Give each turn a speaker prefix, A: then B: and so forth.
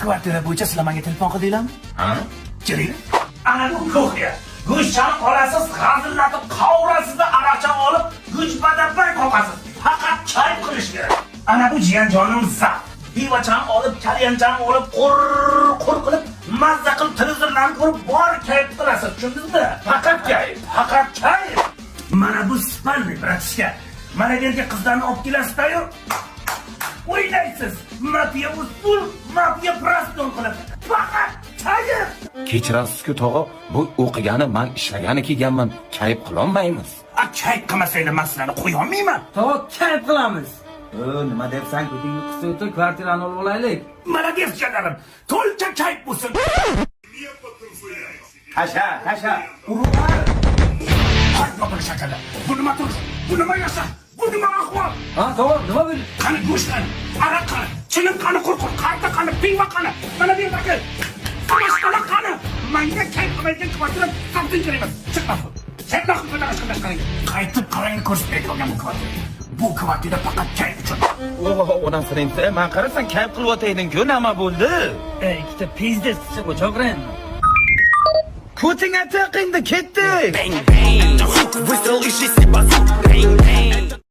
A: kvartira bo'yicha sizlar menga telefon qildinglarmi?
B: Ha?
A: Keling. Ana bu ko'hya. Go'shtni olasiz, g'azillatib qovurasizda araqcha olib, g'ujbadabay qoqasiz. Faqat choy qilish kerak. Ana bu jiyanjonim zap. Bevachan olib, kalyanchan olib, qur qilib, mazza qilib televizorlarni ko'rib, bor kayf qilasiz. Tushundingizmi? Faqat kayf, faqat kayf. Mana bu spalni bratishka. Mana bu yerga qizlarni olib kelasiz-ku. O'ylaysiz, mafiya usul, mafiya proston qilib. Faqat kayf.
B: Kechirasiz-ku tog'a, bu o'qigani, men ishlagani kelganman. Kayf qilolmaymiz.
A: Kayf qilmasanglar men sizlarni qo'ya olmayman.
C: Tog' kayf qilamiz. Nima debsan, ko'tingni qisib o'tib, kvartirani olib olaylik.
A: Молодец, jalarim. To'lcha kayf bo'lsin.
C: Hasha.
A: Urug'lar. Qaytma bir shakala. Bu nima tur? Bu nima yasa? Bu nima ahvol?
C: Ha, tog', nima bu?
A: Qani go'shtlar, araq qani, chilim qani, qurqur, qarta qani, pivo qani. Mana bu yerda Samashqala qani. Menga kayf qilmaydigan kvartira sabtin kerak. Chiqma. Chiqma qilib qarang. Qaytib qarang ko'rsatib olgan bu kvartira. Bu kvartira faqat kayf uchun.
B: Onam sinimsa, men qarasam kayf qilib o'tayding-ku, nima bo'ldi?
C: Ikkita pizdes o'choqren.
B: Ko'ting atiqingda ketdi.
D: Bang, bang. Выстрел из 6 базук. Bang, bang.